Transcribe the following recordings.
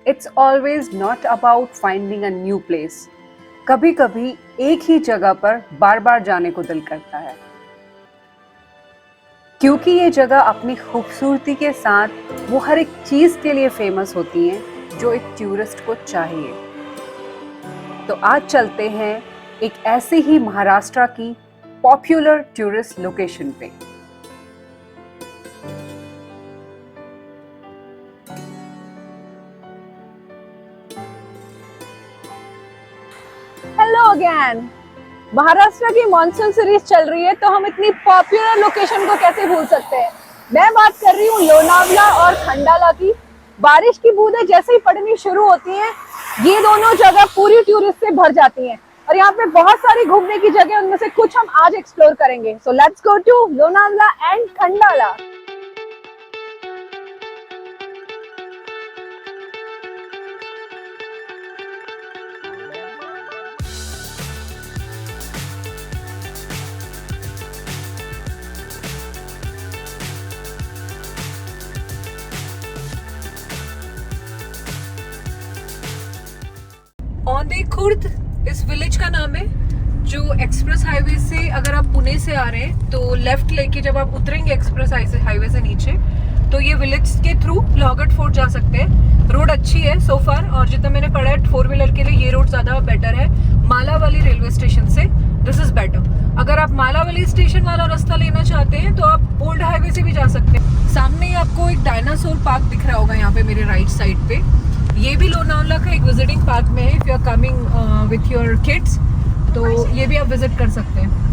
It's always not about finding a new place. कभी कभी एक ही जगह पर बार बार जाने को दिल करता है, क्योंकि ये जगह अपनी खूबसूरती के साथ वो हर एक चीज के लिए फेमस होती हैं जो एक टूरिस्ट को चाहिए। तो आज चलते हैं एक ऐसे ही महाराष्ट्र की पॉपुलर टूरिस्ट लोकेशन पे। Hello again. महाराष्ट्र की मॉनसून सीरीज चल रही है तो हम इतनी पॉपुलर लोकेशन को कैसे भूल सकते हैं। मैं बात कर रही हूँ लोनावला और खंडाला की। बारिश की बूंदें जैसे ही पड़नी शुरू होती हैं, ये दोनों जगह पूरी टूरिस्ट से भर जाती हैं और यहाँ पे बहुत सारी घूमने की जगह, उनमें से कुछ हम आज एक्सप्लोर करेंगे। So let's go to Lonavala and Khandala. Aundhe Khurd इस विलेज का नाम है, जो एक्सप्रेस हाईवे से अगर आप पुणे से आ रहे हैं तो लेफ्ट लेके जब आप उतरेंगे एक्सप्रेस हाईवे से नीचे तो ये विलेज के थ्रू लोहगढ़ फोर्ट जा सकते हैं। रोड अच्छी है सो फार, और जितना मैंने पढ़ा है 4 व्हीलर के लिए ये रोड ज़्यादा बेटर है मालावाली रेलवे स्टेशन से। This is better. अगर आप मालावाली स्टेशन वाला रास्ता लेना चाहते हैं तो आप ओल्ड हाईवे से भी जा सकते हैं। सामने ही आपको एक डायनासोर पार्क दिख रहा होगा यहाँ पे मेरे राइट साइड पे। ये भी लोनावला का एक विजिटिंग पार्क में है। If you are coming with your kids तो ये भी आप विजिट कर सकते हैं।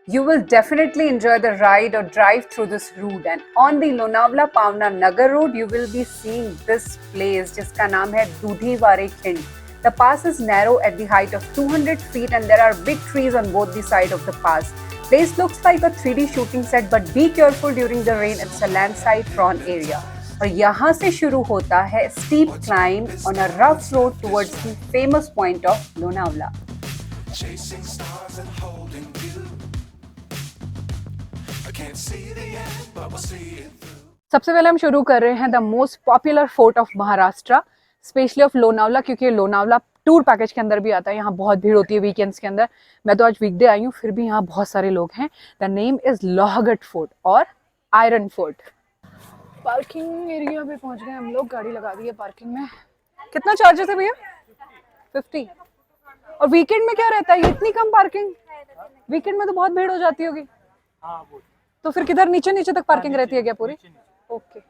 You will definitely enjoy the ride or drive through this route, and on the Lonavala Pavna Nagar road you will be seeing this place जिसका नाम है दूधीवारे खिंड। The pass is narrow at the height of 200 feet and there are big trees on both the side of the pass. Place looks like a 3D shooting set, but be careful during the rain. It's a landslide prone area. और यहाँ से शुरू होता है steep climb on a rough road towards the famous point of Lonavala. Chasing stars and holding you. I can't see the end, but we'll see it through. सबसे पहले हम शुरू कर रहे हैं the most popular fort of Maharashtra, specially of Lonavala, क्योंकि Lonavala tour package के अंदर भी आता है। यहाँ बहुत भीड़ होती है वीकेंड्स के अंदर। मैं तो आज वीकडे आई हूँ, फिर भी यहाँ बहुत सारे लोग हैं। The name is Lohagad fort और आयरन फोर्ट। पार्किंग एरिया पे पहुंच गए हम लोग, गाड़ी लगा दी है पार्किंग में। कितना चार्जेस है भैया? 50। और वीकेंड में क्या रहता है, ये इतनी कम पार्किंग? वीकेंड में तो बहुत भीड़ हो जाती होगी। तो फिर किधर नीचे नीचे तक पार्किंग रहती है क्या पूरी? ओके।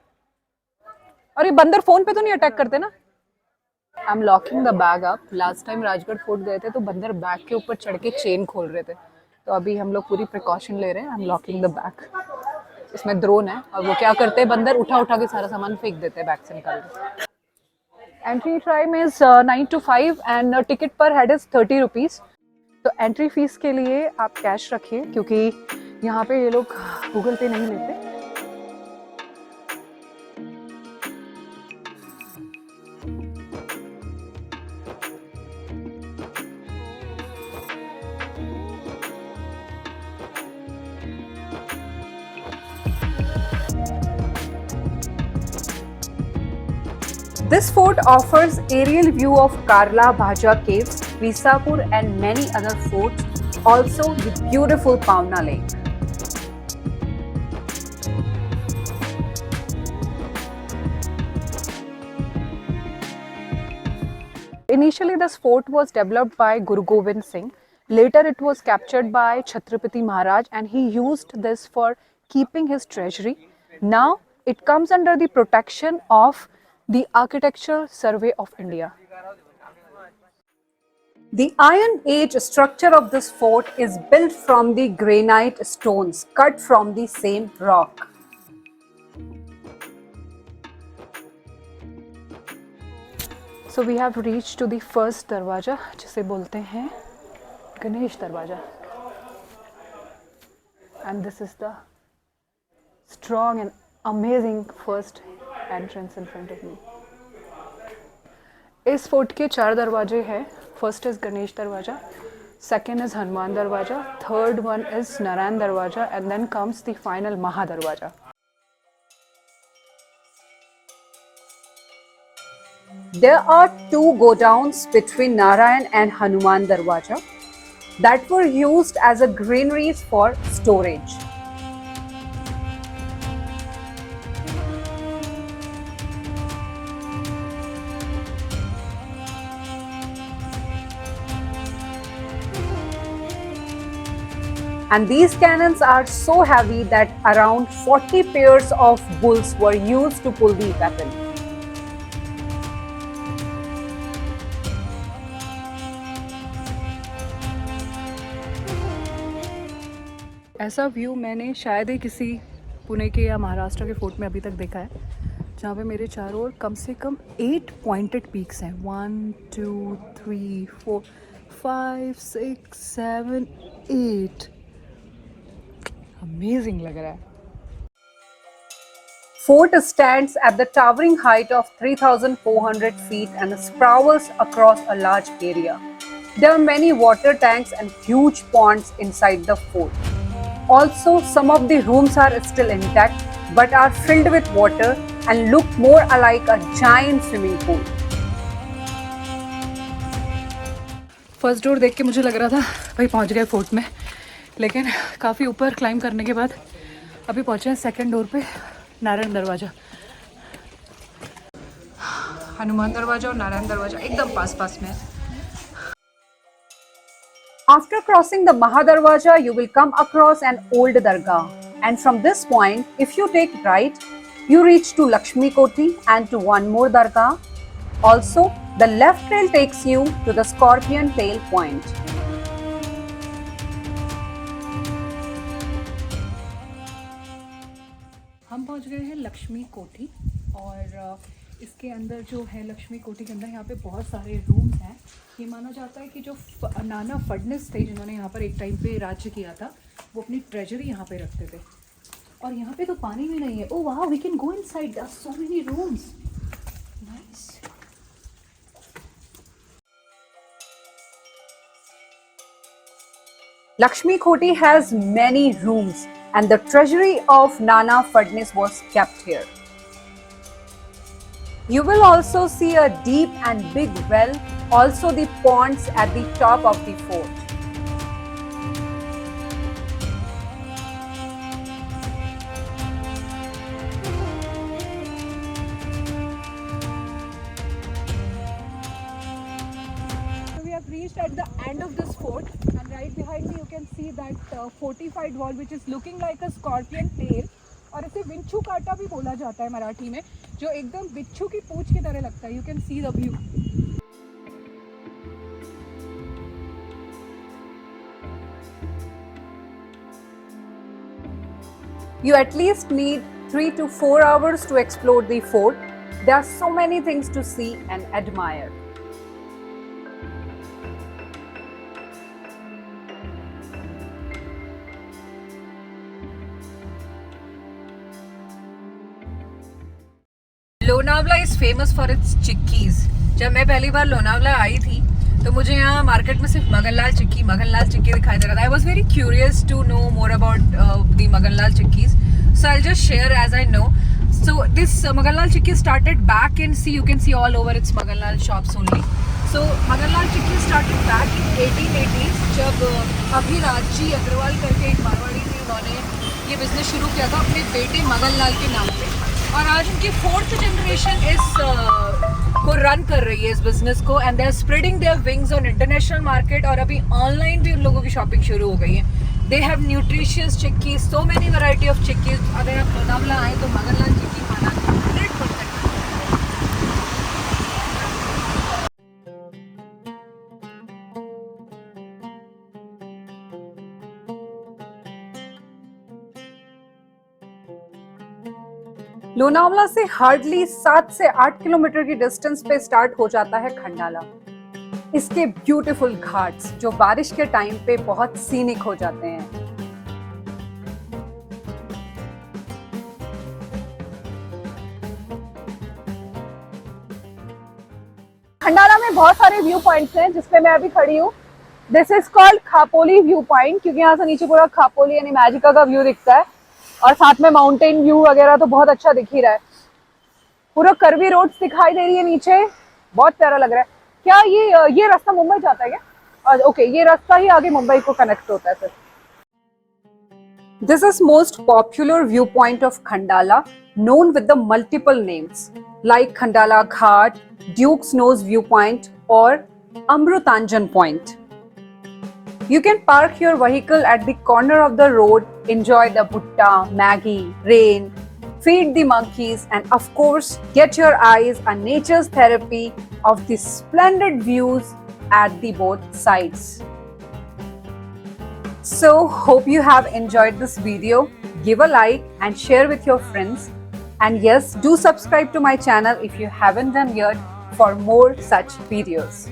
और ये बंदर फोन पे तो नहीं अटैक करते ना? I am locking the bag up. Last time Rajgarh fort गए थे तो बंदर बैग के ऊपर चढ़ के चेन खोल रहे थे, तो अभी हम लोग पूरी प्रिकॉशन ले रहे हैं। I am locking the bag. इसमें ड्रोन है और वो क्या करते हैं, बंदर उठा उठा के सारा सामान फेंक देते हैं बैग से निकाल के। Entry time is 9 to 5 and ticket पर हेड इज 30 रुपीज़। तो एंट्री फीस के लिए आप कैश रखिए, क्योंकि यहाँ पे ये लोग गूगल पे नहीं लेते। This fort offers aerial view of Karla Bhaja Caves, Visapur and many other forts, also the beautiful Pavna Lake. Initially, this fort was developed by Guru Gobind Singh. Later, it was captured by Chhatrapati Maharaj and he used this for keeping his treasury. Now, it comes under the protection of the Architecture Survey of India. The Iron Age structure of this fort is built from the granite stones cut from the same rock. So we have reached to the first दरवाजा, जिसे बोलते हैं गणेश दरवाजा, and this is the strong and amazing first entrance in front of me. इस fort के 4 दरवाजे हैं। First is Ganesh दरवाजा, सेकेंड इज हनुमान दरवाजा, third one is Narayan Darwaja and then comes the final Maha Darwaja. There are two go-downs between Narayan and Hanuman Darwaja that were used as a granaries for storage. And these cannons are so heavy that around 40 pairs of bulls were used to pull the weapon. ऐसा view मैंने शायद ही किसी पुणे के या महाराष्ट्र के fort में अभी तक देखा है, जहाँ पे मेरे चारों ओर कम से कम 8 पॉइंटेड पीक्स हैं. 1 2 3 4 5 6 7 8. अमेजिंग लग रहा है. Fort stands at the towering height of 3,400 feet and sprawls across a large area. There are many water tanks and huge ponds inside the fort. Also, some of the rooms are still intact but are filled with water and look more like a giant swimming pool. First door देख के मुझे लग रहा था भाई पहुंच गए fort में, लेकिन काफ़ी ऊपर क्लाइंब करने के बाद अभी पहुंचे हैं सेकंड डोर पे, नारायण दरवाज़ा. हनुमान दरवाज़ा और नारायण दरवाज़ा एकदम पास पास में है. After crossing the Mahadarwaja, you will come across an old dargah. And from this point, if you take right, you reach to Lakshmi Koti and to one more dargah. Also, the left trail takes you to the Scorpion Tail Point. हम पहुंच गए हैं लक्ष्मी कोठी, और इसके अंदर जो है लक्ष्मी कोठी के अंदर यहाँ पे बहुत सारे रूम्स हैं. ये माना जाता है कि जो नाना फडणवीस थे जिन्होंने यहाँ पर एक टाइम पे राज्य किया था, वो अपनी ट्रेजरी यहाँ पे रखते थे. और यहाँ पे तो पानी भी नहीं है. ओह वाह, we can go inside, there are so many rooms. Nice. Lakshmi Koti has many rooms and the treasury of Nana Fadnis was kept here. You will also see a deep and big well, also the ponds at the top of the fort. So we have reached at the end of this fort, and right behind me you can see that fortified wall which is looking like a scorpion tail, और इसे विंचू काटा भी बोला जाता है मराठी में, जो एकदम बिच्छू की पूंछ की तरह लगता है. You can see the view. You at least need 3 to 4 hours to explore the fort. There are so many things to see and admire. Lonavala is famous for its chikkis. जब मैं पहली बार लोनावला आई थी तो मुझे यहाँ मार्केट में सिर्फ मगनलाल चिक्की दिखाई दे रहा था. I was very curious to know more about the Maganlal chikkis, so I just share as I know. So this Maganlal chikki started back in, see you can see all over its Maganlal shops only. So Maganlal chikki started back in 1880s, जब अभिराज जी अग्रवाल करके एक मारवाड़ी थे, उन्होंने ये business शुरू किया था अपने बेटे मगनलाल के नाम पे, और आज उनकी 4th जनरेशन को रन कर रही है इस बिजनेस को, and they are spreading their wings on international market. और अभी ऑनलाइन भी उन लोगों की शॉपिंग शुरू हो गई है. They have nutritious chikkis, so many variety of chikkis. अगर आप लोनावला आए तो मगनलाल चिक्की खाना 100%. लोनावला से हार्डली 7 से 8 किलोमीटर की डिस्टेंस पे स्टार्ट हो जाता है खंडाला. इसके ब्यूटीफुल घाट्स जो बारिश के टाइम पे बहुत सीनिक हो जाते हैं. खंडाला में बहुत सारे व्यू पॉइंट्स हैं जिसपे मैं अभी खड़ी हूँ. This is called Khapoli view point, क्योंकि यहाँ से नीचे पूरा खापोली यानी मैजिका का व्यू दिखता है, और साथ में माउंटेन व्यू वगैरह तो बहुत अच्छा दिख ही रहा है. पूरा कर्वी रोड्स दिखाई दे रही है नीचे, बहुत प्यारा लग रहा है। क्या ये रास्ता मुंबई जाता है क्या? ओके, ये रास्ता ही आगे मुंबई को कनेक्ट होता है फिर। This is most popular viewpoint of Khandala, known with the multiple names like Khandala Ghat, Duke's Nose Viewpoint, or Amrutanjan Point. You can park your vehicle at the corner of the road, enjoy the bhutta, Maggie, rain, feed the monkeys, and of course, get your eyes on nature's therapy of the splendid views at the both sides. So, hope you have enjoyed this video. Give a like and share with your friends. And yes, do subscribe to my channel if you haven't done yet for more such videos.